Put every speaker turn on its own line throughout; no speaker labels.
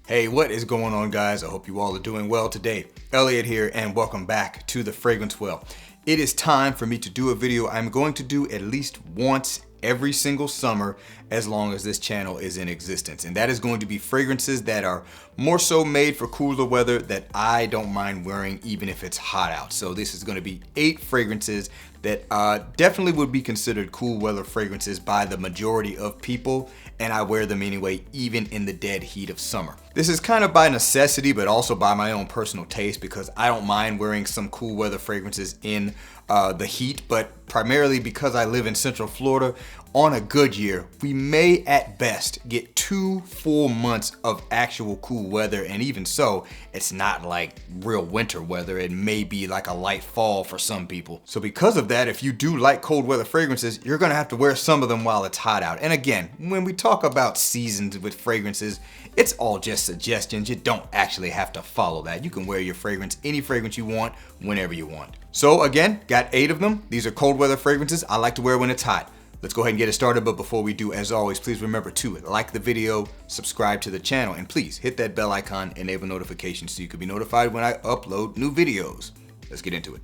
Hey, what is going on, guys? I hope you all are doing well today. Elliot here, and welcome back to The Fragrance Well. It is time for me to do a video I'm going to do at least once every single summer as long as this channel is in existence. And that is going to be fragrances that are more so made for cooler weather that I don't mind wearing even if it's hot out. So this is going to be 8 fragrances that definitely would be considered cool weather fragrances by the majority of people, and I wear them anyway, even in the dead heat of summer. This is kind of by necessity, but also by my own personal taste, because I don't mind wearing some cool weather fragrances in the heat, but primarily because I live in Central Florida. On a good year, we may at best get 2 full months of actual cool weather, and even so, it's not like real winter weather. It may be like a light fall for some people. So because of that, if you do like cold weather fragrances, you're gonna have to wear some of them while it's hot out. And again, when we talk about seasons with fragrances, it's all just suggestions. You don't actually have to follow that. You can wear your fragrance, any fragrance you want, whenever you want. So again, got 8 of them. These are cold weather fragrances I like to wear when it's hot. Let's go ahead and get it started, but before we do, as always, please remember to like the video, subscribe to the channel, and please hit that bell icon, enable notifications so you can be notified when I upload new videos. Let's get into it.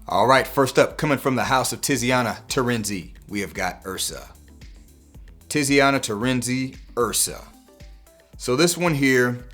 All right, first up, coming from the house of Tiziana Terenzi, we have got Ursa. Tiziana Terenzi, Ursa. So this one here,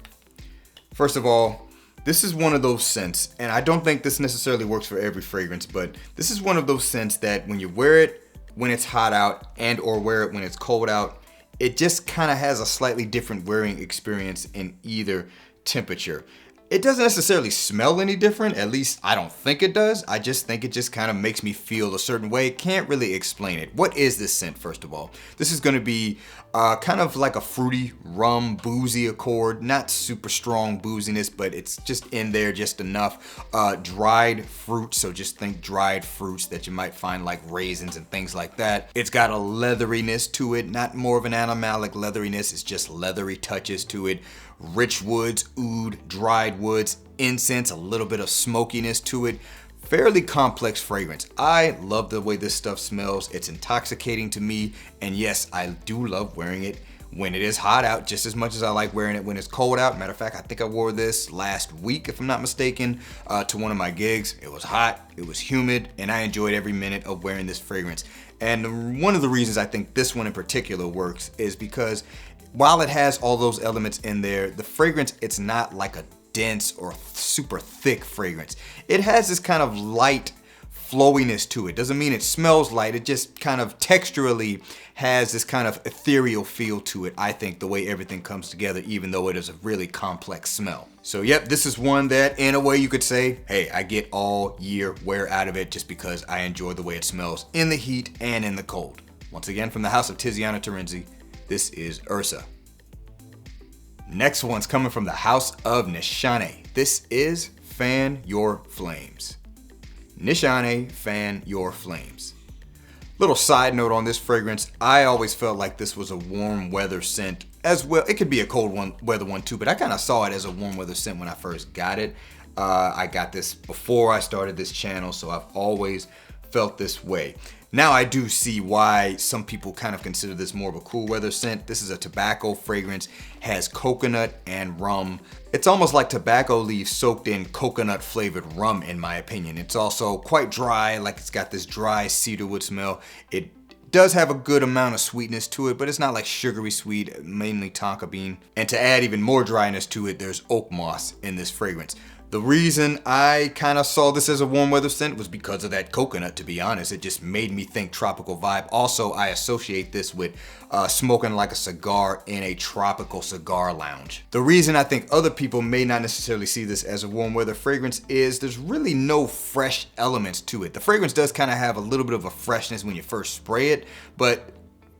first of all, this is one of those scents, and I don't think this necessarily works for every fragrance, but this is one of those scents that when you wear it when it's hot out and or wear it when it's cold out, it just kind of has a slightly different wearing experience in either temperature. It doesn't necessarily smell any different, at least I don't think it does. I just think it just kind of makes me feel a certain way. Can't really explain it. What is this scent, first of all? This is going to be kind of like a fruity, rum, boozy accord. Not super strong booziness, but it's just in there just enough. Dried fruit, so just think dried fruits that you might find like raisins and things like that. It's got a leatheriness to it, not more of an animalic leatheriness. It's just leathery touches to it. Rich woods, oud, dried woods, incense, a little bit of smokiness to it. Fairly complex fragrance. I love the way this stuff smells. It's intoxicating to me, and yes, I do love wearing it when it is hot out just as much as I like wearing it when it's cold out. Matter of fact, I think I wore this last week, if I'm not mistaken, to one of my gigs. It was hot, it was humid, and I enjoyed every minute of wearing this fragrance. And one of the reasons I think this one in particular works is because while it has all those elements in there, the fragrance, it's not like a dense or super thick fragrance. It has this kind of light flowiness to it. Doesn't mean it smells light, it just kind of texturally has this kind of ethereal feel to it. I think the way everything comes together, even though it is a really complex smell. So yep, this is one that in a way you could say, hey, I get all year wear out of it just because I enjoy the way it smells in the heat and in the cold. Once again, from the house of Tiziana Terenzi, this is Ursa. Next one's coming from the house of Nishane. This is Fan Your Flames. Nishane, Fan Your Flames. Little side note on this fragrance, I always felt like this was a warm weather scent as well. It could be a cold weather one too, but I kind of saw it as a warm weather scent when I first got it. I got this before I started this channel, so I've always felt this way. Now I do see why some people kind of consider this more of a cool weather scent. This is a tobacco fragrance, has coconut and rum. It's almost like tobacco leaves soaked in coconut flavored rum in my opinion. It's also quite dry, like it's got this dry cedarwood smell. It does have a good amount of sweetness to it, but it's not like sugary sweet, mainly tonka bean. And to add even more dryness to it, there's oak moss in this fragrance. The reason I kind of saw this as a warm weather scent was because of that coconut, to be honest. It just made me think tropical vibe. Also, I associate this with smoking like a cigar in a tropical cigar lounge. The reason I think other people may not necessarily see this as a warm weather fragrance is there's really no fresh elements to it. The fragrance does kind of have a little bit of a freshness when you first spray it, but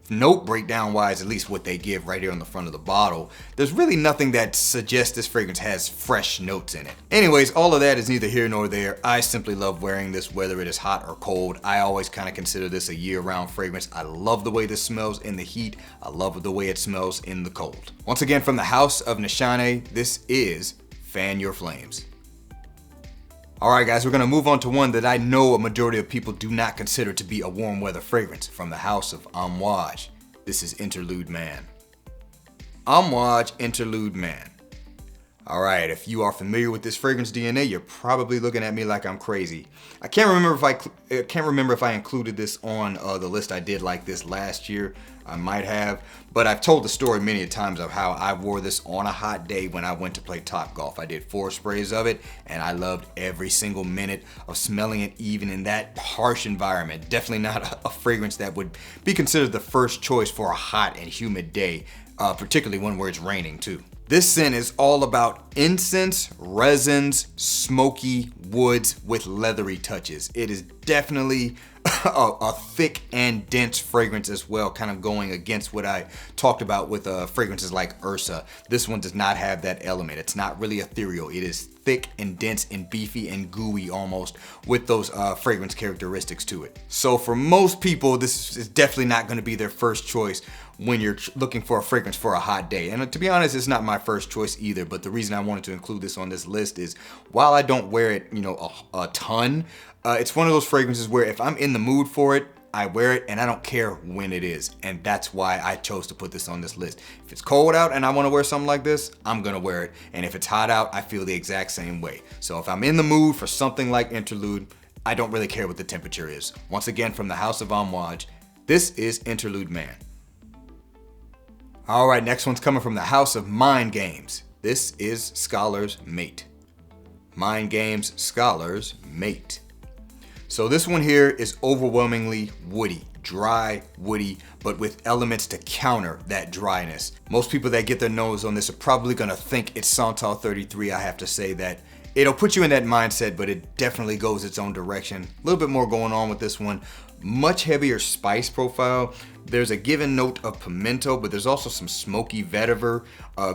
note breakdown wise, at least what they give right here on the front of the bottle, there's really nothing that suggests this fragrance has fresh notes in it. Anyways, all of that is neither here nor there. I simply love wearing this whether it is hot or cold. I always kind of consider this a year-round fragrance. I love the way this smells in the heat. I love the way it smells in the cold. Once again, from the house of Nishane, this is Fan Your Flames. All right, guys, we're gonna move on to one that I know a majority of people do not consider to be a warm weather fragrance from the house of Amouage. This is Interlude Man. Amouage Interlude Man. All right, if you are familiar with this fragrance DNA, you're probably looking at me like I'm crazy. I can't remember if I included this on the list I did like this last year. I might have, but I've told the story many times of how I wore this on a hot day when I went to play Top Golf. I did 4 sprays of it, and I loved every single minute of smelling it, even in that harsh environment. Definitely not a fragrance that would be considered the first choice for a hot and humid day, particularly one where it's raining too. This scent is all about incense, resins, smoky woods with leathery touches. It is definitely a thick and dense fragrance as well, kind of going against what I talked about with fragrances like Ursa. This one does not have that element. It's not really ethereal. It is thick and dense and beefy and gooey almost, with those fragrance characteristics to it. So for most people, this is definitely not going to be their first choice when you're looking for a fragrance for a hot day. And to be honest, it's not my first choice either, but the reason I wanted to include this on this list is while I don't wear it, a ton, it's one of those fragrances where if I'm in the mood for it, I wear it and I don't care when it is. And that's why I chose to put this on this list. If it's cold out and I want to wear something like this, I'm gonna wear it. And if it's hot out, I feel the exact same way. So if I'm in the mood for something like Interlude, I don't really care what the temperature is. Once again, from the house of Amouage, this is Interlude Man. All right, next one's coming from the house of Mind Games. This is Scholar's Mate. Mind Games Scholar's Mate. So this one here is overwhelmingly woody, dry, woody, but with elements to counter that dryness. Most people that get their nose on this are probably gonna think it's Santal 33. I have to say that it'll put you in that mindset, but it definitely goes its own direction. A little bit more going on with this one. Much heavier spice profile. There's a given note of pimento, but there's also some smoky vetiver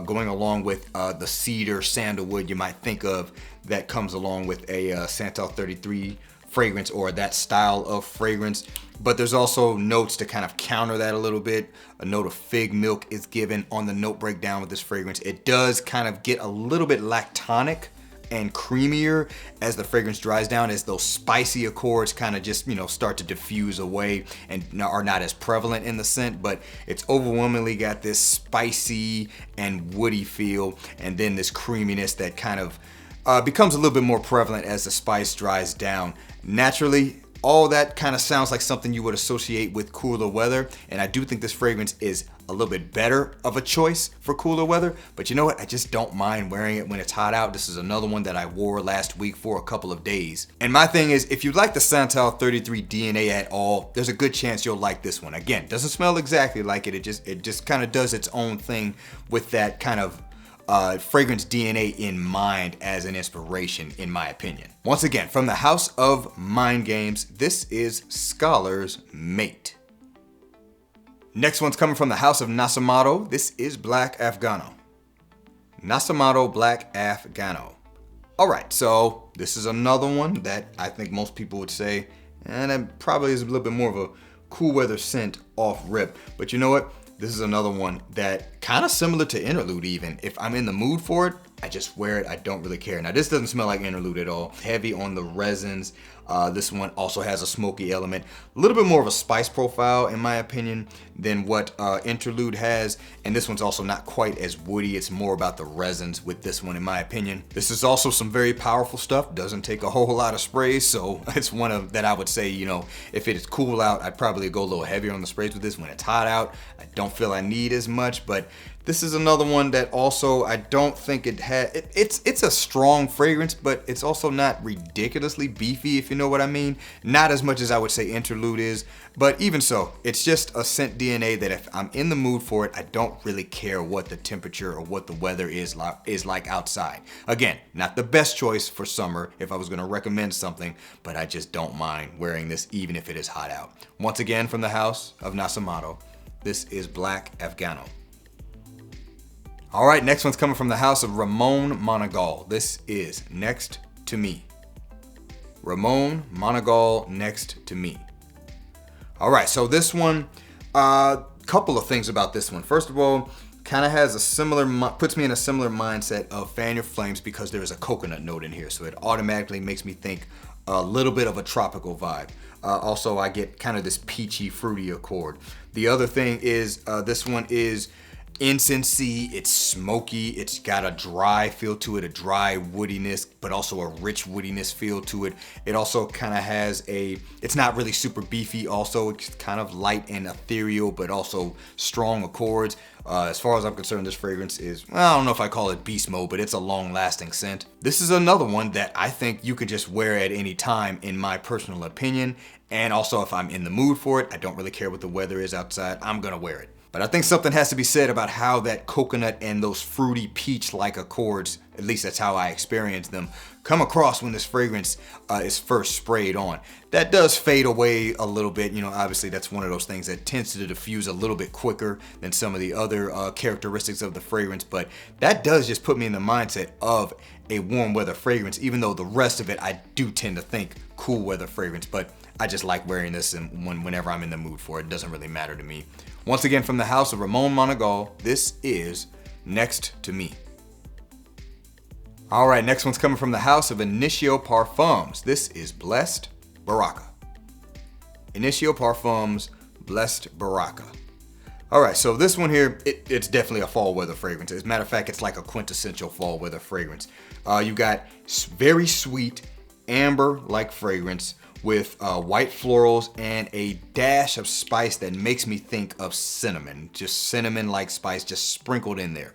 going along with the cedar, sandalwood you might think of that comes along with a Santal 33 fragrance or that style of fragrance. But there's also notes to kind of counter that a little bit. A note of fig milk is given on the note breakdown with this fragrance. It does kind of get a little bit lactonic and creamier as the fragrance dries down, as those spicy accords kind of just, start to diffuse away and are not as prevalent in the scent, but it's overwhelmingly got this spicy and woody feel, and then this creaminess that kind of becomes a little bit more prevalent as the spice dries down. Naturally, all that kind of sounds like something you would associate with cooler weather, and I do think this fragrance is a little bit better of a choice for cooler weather, but you know what? I just don't mind wearing it when it's hot out. This is another one that I wore last week for a couple of days. And my thing is, if you like the Santal 33 DNA at all, there's a good chance you'll like this one. Again, doesn't smell exactly like it. It just kind of does its own thing with that kind of fragrance DNA in mind as an inspiration, in my opinion. Once again, from the house of Mind Games, this is Scholar's Mate. Next one's coming from the house of Nasamato. This is Black Afgano. Nasamato Black Afgano. All right, so this is another one that I think most people would say, and it probably is a little bit more of a cool weather scent off rip. But you know what? This is another one that kind of similar to Interlude even. If I'm in the mood for it, I just wear it. I don't really care. Now this doesn't smell like Interlude at all. Heavy on the resins. This one also has a smoky element. A little bit more of a spice profile in my opinion than what Interlude has. And this one's also not quite as woody. It's more about the resins with this one in my opinion. This is also some very powerful stuff. Doesn't take a whole lot of sprays. So it's one of that I would say, if it is cool out, I'd probably go a little heavier on the sprays with this. When it's hot out, I don't feel I need as much, but this is another one that also I don't think it had. It's a strong fragrance, but it's also not ridiculously beefy, if you know what I mean. Not as much as I would say Interlude is, but even so, it's just a scent DNA that if I'm in the mood for it, I don't really care what the temperature or what the weather is like outside. Again, not the best choice for summer if I was gonna recommend something, but I just don't mind wearing this even if it is hot out. Once again, from the house of Nasamato, this is Black Afgano. All right, next one's coming from the house of Ramon Monagal. This is Next to Me. Ramon Monagal, Next to Me. All right, so this one, couple of things about this one. First of all, kind of has a similar, puts me in a similar mindset of Fan Your Flames because there is a coconut note in here. So it automatically makes me think a little bit of a tropical vibe. Also, I get kind of this peachy, fruity accord. The other thing is this one is incensey, it's smoky, it's got a dry feel to it, a dry woodiness, but also a rich woodiness feel to it. It also kind of has it's not really super beefy also, it's kind of light and ethereal, but also strong accords. As far as I'm concerned, this fragrance is, well, I don't know if I call it beast mode, but it's a long lasting scent. This is another one that I think you could just wear at any time in my personal opinion. And also if I'm in the mood for it, I don't really care what the weather is outside, I'm gonna wear it. But I think something has to be said about how that coconut and those fruity peach-like accords, at least that's how I experience them, come across when this fragrance is first sprayed on. That does fade away a little bit. You know, obviously that's one of those things that tends to diffuse a little bit quicker than some of the other characteristics of the fragrance. But that does just put me in the mindset of a warm weather fragrance, even though the rest of it I do tend to think cool weather fragrance. But I just like wearing this whenever I'm in the mood for it. It doesn't really matter to me. Once again, from the house of Ramon Monegal, this is Next to Me. All right, next one's coming from the house of Initio Parfums. This is Blessed Baraka. Initio Parfums, Blessed Baraka. All right, so this one here, it's definitely a fall weather fragrance. As a matter of fact, it's like a quintessential fall weather fragrance. You got very sweet, amber-like fragrance with white florals and a dash of spice that makes me think of cinnamon. Just cinnamon-like spice just sprinkled in there.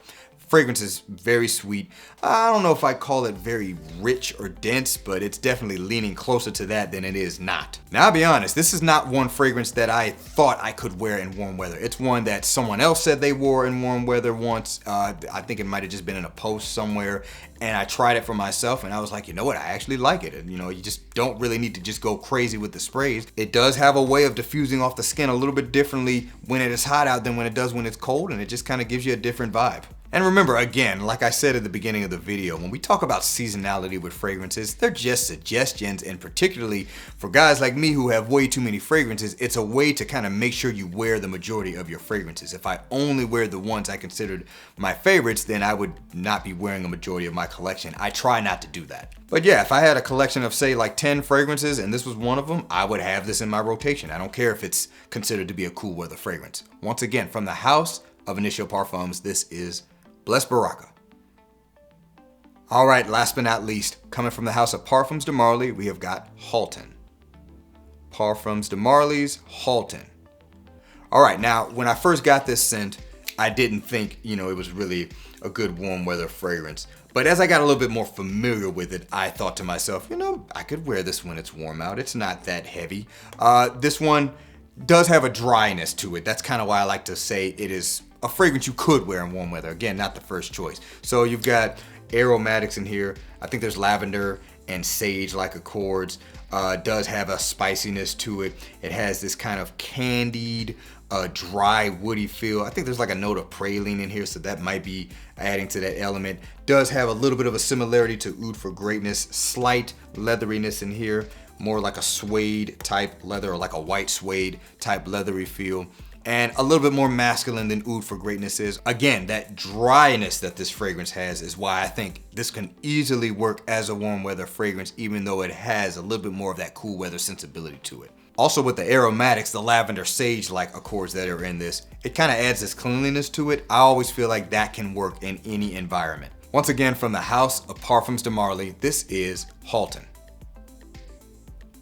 Fragrance is very sweet. I don't know if I call it very rich or dense, but it's definitely leaning closer to that than it is not. Now, I'll be honest, this is not one fragrance that I thought I could wear in warm weather. It's one that someone else said they wore in warm weather once. I think it might have just been in a post somewhere, and I tried it for myself, and I was like, you know what, I actually like it. And you know, you just don't really need to just go crazy with the sprays. It does have a way of diffusing off the skin a little bit differently when it is hot out than when it does when it's cold, and it just kind of gives you a different vibe. And remember, again, like I said at the beginning of the video, when we talk about seasonality with fragrances, they're just suggestions, and particularly for guys like me who have way too many fragrances, it's a way to kind of make sure you wear the majority of your fragrances. If I only wear the ones I considered my favorites, then I would not be wearing a majority of my collection. I try not to do that. But yeah, if I had a collection of say like 10 fragrances and this was one of them, I would have this in my rotation. I don't care if it's considered to be a cool weather fragrance. Once again, from the house of Initio Parfums, this is Blessed Baraka. All right, last but not least, coming from the house of Parfums de Marly, we have got Haltane. Parfums de Marly's Haltane. All right, now when I first got this scent, I didn't think, it was really a good warm weather fragrance. But as I got a little bit more familiar with it, I thought to myself, I could wear this when it's warm out. It's not that heavy. This one does have a dryness to it. That's kind of why I like to say it is a fragrance you could wear in warm weather. Again, not the first choice. So you've got aromatics in here. I think there's lavender and sage-like accords. Does have a spiciness to it. It has this kind of candied, dry, woody feel. I think there's like a note of praline in here, so that might be adding to that element. Does have a little bit of a similarity to Oud for Greatness. Slight leatheriness in here. More like a suede type leather, or like a white suede type leathery feel. And a little bit more masculine than Oud for Greatness is. Again, that dryness that this fragrance has is why I think this can easily work as a warm weather fragrance, even though it has a little bit more of that cool weather sensibility to it. Also with the aromatics, the lavender sage-like accords that are in this, it kind of adds this cleanliness to it. I always feel like that can work in any environment. Once again, from the house of Parfums de Marly, this is Haltane.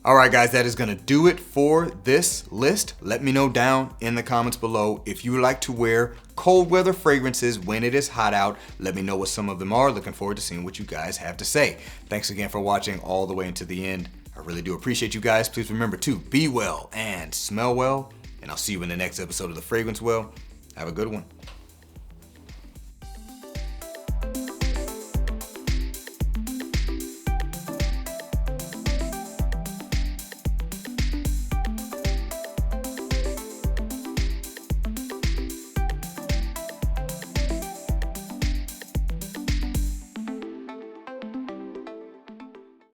All right, guys, that is going to do it for this list. Let me know down in the comments below if you like to wear cold weather fragrances when it is hot out. Let me know what some of them are. Looking forward to seeing what you guys have to say. Thanks again for watching all the way into the end. I really do appreciate you guys. Please remember to be well and smell well. And I'll see you in the next episode of The Fragrance Well. Have a good one.